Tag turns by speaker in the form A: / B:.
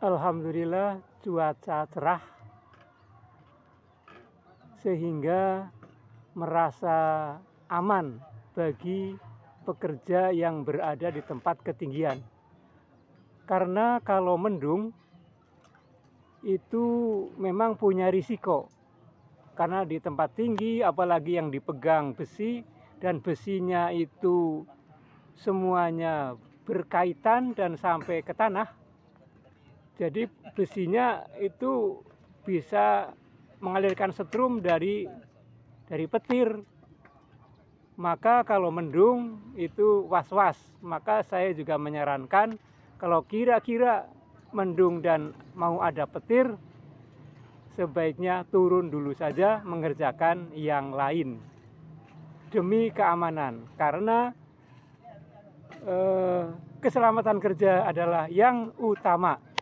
A: Alhamdulillah cuaca cerah sehingga merasa aman bagi pekerja yang berada di tempat ketinggian. Karena kalau mendung itu memang punya risiko. Karena di tempat tinggi apalagi yang dipegang besi dan besinya itu semuanya berkaitan dan sampai ke tanah. Jadi besinya itu bisa mengalirkan setrum dari petir. Maka kalau mendung itu was-was. Maka saya juga menyarankan kalau kira-kira mendung dan mau ada petir, sebaiknya turun dulu saja mengerjakan yang lain demi keamanan. Karena keselamatan kerja adalah yang utama.